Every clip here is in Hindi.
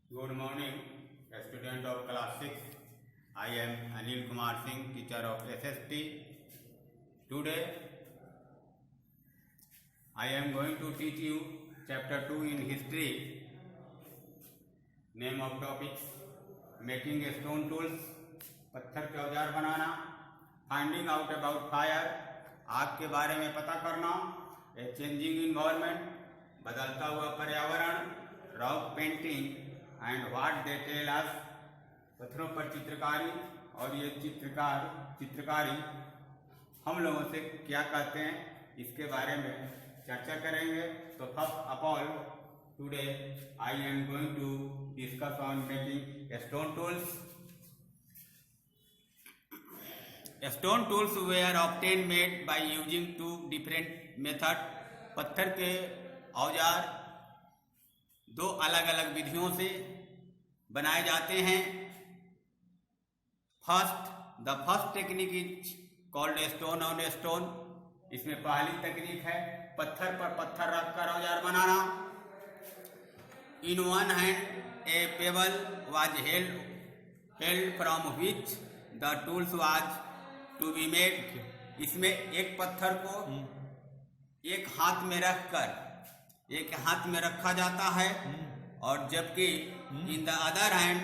Good morning, student of class 6. I am Anil Kumar Singh, teacher of SST. Today, I am going to teach you chapter 2 in history. Name of topics: making stone tools, पत्थर के औजार बनाना, finding out about fire, आग के बारे में पता करना, a changing environment, बदलता हुआ पर्यावरण, rock painting and what they tell us, पत्थरों पर चित्रकारी और ये चित्रकारी हम लोगों से क्या कहते हैं, इसके बारे में चर्चा करेंगे। तो first of all today I am going to discuss on making stone tools. Stone tools were obtain made by using two different method. पत्थर के औजार दो अलग अलग विधियों से बनाए जाते हैं। The first technique is called stone on stone. इसमें पहली तकनीक है पत्थर पर पत्थर रखकर औजार बनाना। In one hand a pebble was held from which the tools was to be made. इसमें एक पत्थर को एक हाथ में रखा जाता है और जबकि in the other hand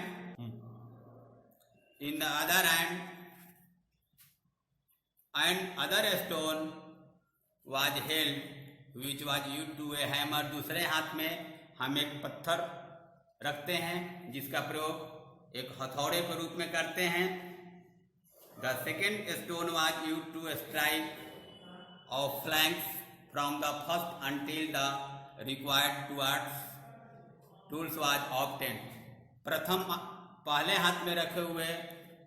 and other stone was held which was used to a hammer. दूसरे हाथ में हम एक पत्थर रखते हैं जिसका प्रयोग एक हथौड़े के रूप में करते हैं। The second stone was used to strike off flanks from the first until the required tools was obtain. पहले हाथ में रखे हुए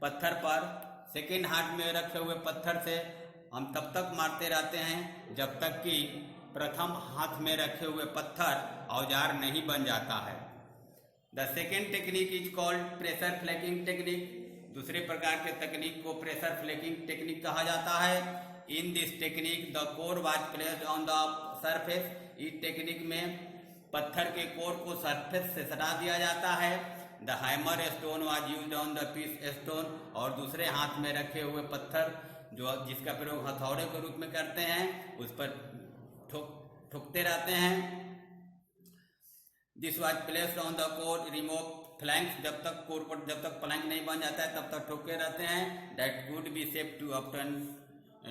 पत्थर पर सेकेंड हाथ में रखे हुए पत्थर से हम तब तक मारते रहते हैं जब तक कि प्रथम हाथ में रखे हुए पत्थर औजार नहीं बन जाता है। The second technique is called pressure फ्लैकिंग technique. दूसरे प्रकार के तकनीक को प्रेशर फ्लैकिंग टेक्निक कहा जाता है। In this technique the core was placed on the surface. इस टेक्निक में पत्थर के कोर को सरफेस से सटा दिया जाता है। The hammer stone was used on the piece stone. और दूसरे हाथ में रखे हुए पत्थर जिसका प्रयोग हथौड़े के रूप में करते हैं उस पर ठोकते रहते हैं। This was placed on the core remove flanks. जब तक प्लैंक नहीं बन जाता है तब तक ठोके रहते हैं। That could be safe to obtain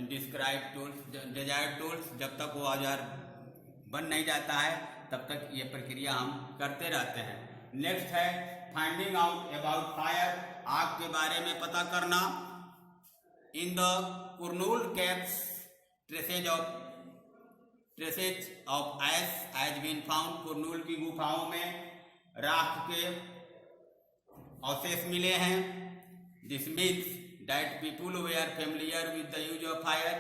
describe tools desired tools. जब तक वो औजार बन नहीं जाता है तब तक ये प्रक्रिया हम करते रहते हैं। नेक्स्ट है फाइंडिंग आउट अबाउट फायर, आग के बारे में पता करना। In the Kurnool caves traces of ash has been found. Kurnool की गुफाओं में राख के अवशेष मिले हैं। This means that people were familiar with the use of fire.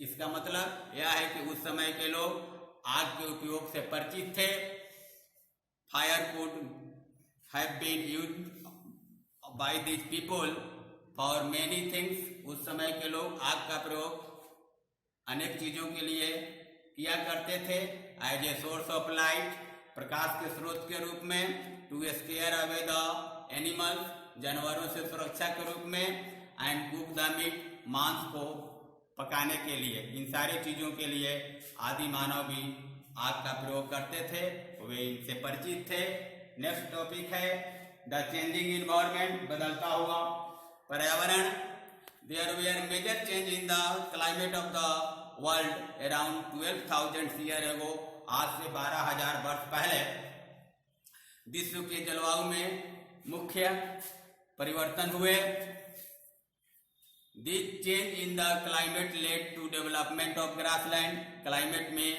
इसका मतलब यह है कि उस समय के लोग आग के उपयोग से परिचित थे। Fire could have been used by this people for many things. उस समय के लोग आग का प्रयोग अनेक चीजों के लिए किया करते थे। As a source of light, प्रकाश के स्रोत के रूप में। To scare away the animals, जानवरों से सुरक्षा के रूप में। एंड कुक द मीट, मांस को पकाने के लिए। इन सारी चीजों के लिए आदि मानव भी आग का प्रयोग करते थे, वे इनसे परिचित थे। नेक्स्ट टॉपिक है द चेंजिंग इन्वायरमेंट, बदलता हुआ पर्यावरण। There were major change in the climate of the world around 12,000 year ago. आज से 12,000 वर्ष पहले विश्व के जलवायु में मुख्य परिवर्तन हुए। This change in the climate led to development of grassland. Climate में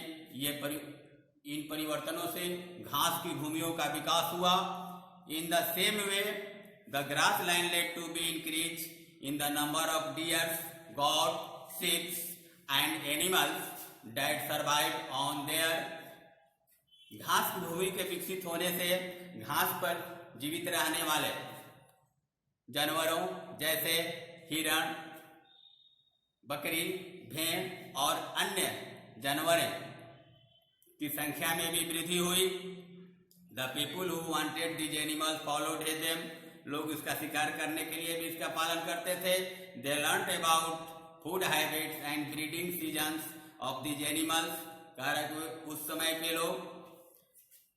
इन परिवर्तनों से घास की भूमियों का विकास हुआ। In the same way the grassland led to be increase in the number of deers, goat, sheeps and animals that survive on there. घास की भूमि के विकसित होने से घास पर जीवित रहने वाले जानवरों जैसे हिरण, बकरी, भेड़ और अन्य जानवरों की संख्या में भी वृद्धि हुई। The people who wanted these animals followed them, लोग इसका शिकार करने के लिए भी इसका पालन करते थे। They learned about food habits and breeding seasons of these animals, कह रहे कि उस समय के लोग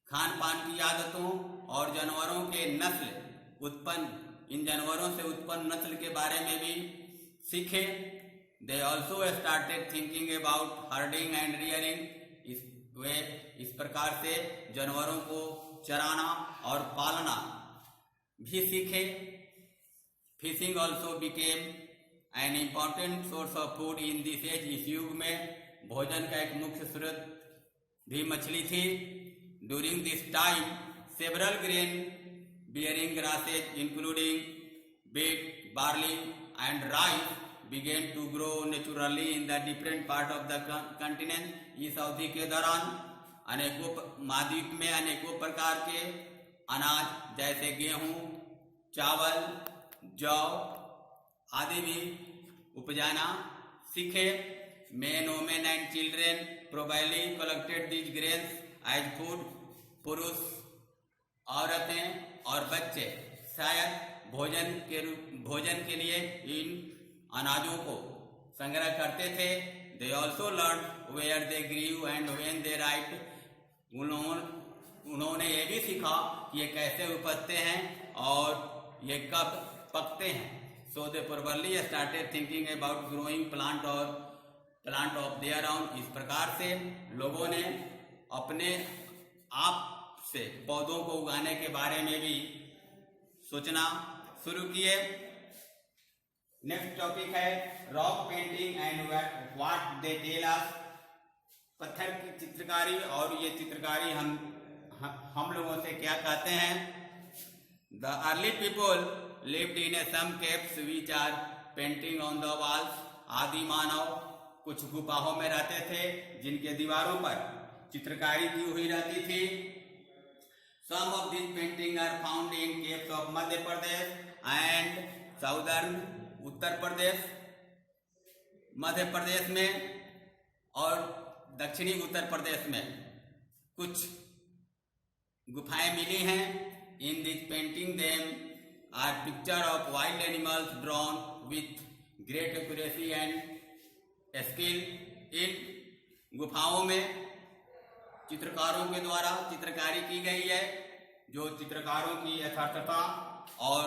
खान पान की आदतों और जानवरों के नस्ल उत्पन्न, इन जानवरों से उत्पन्न नस्ल के बारे में भी सीखे। They also started thinking about herding and rearing, वे इस प्रकार से जानवरों को चराना और पालना भी सीखे। Fishing also became an important source of food in this age, इस युग में भोजन का एक मुख्य स्रोत भी मछली थी। During this time several grain bearing grasses including wheat, barley and rice began to grow naturally in the different part of the continent। इस अवधि के दौरान अनेकों महाद्वीप में अनेकों प्रकार के अनाज जैसे गेहूं, चावल, जौ आदि भी उपजाना सीखे। Men, women and children probably collected these grains as food। पुरुष, औरतें और बच्चे शायद भोजन के लिए इन अनाजों को संग्रह करते थे। They also learned where they grew and when they ripe। उन्होंने ये भी सीखा कि ये कैसे उपजते हैं और ये कब पकते हैं। So they probably started thinking about growing plant of their own। इस प्रकार से लोगों ने अपने आप से पौधों को उगाने के बारे में भी सोचना शुरू किए। नेक्स्ट टॉपिक है rock painting and what they tell us. पत्थर की चित्रकारी और ये चित्रकारी हम लोगों से क्या कहते हैं। The early people lived in some caves which are painting on the walls. आदि मानव कुछ गुफाओं में रहते थे जिनके दीवारों पर चित्रकारी की हुई रहती थी। Some of these paintings are found in caves of Madhya Pradesh and southern Uttar Pradesh, Madhya Pradesh में और दक्षिणी उत्तर प्रदेश में कुछ गुफाएं मिली हैं। In this painting them are picture of wild animals drawn with great accuracy and skill। इन गुफाओं में चित्रकारों के द्वारा चित्रकारी की गई है जो चित्रकारों की यथार्थता और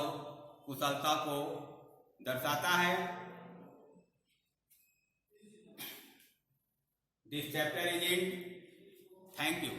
कुशलता को दर्शाता है। This chapter is in. Thank you.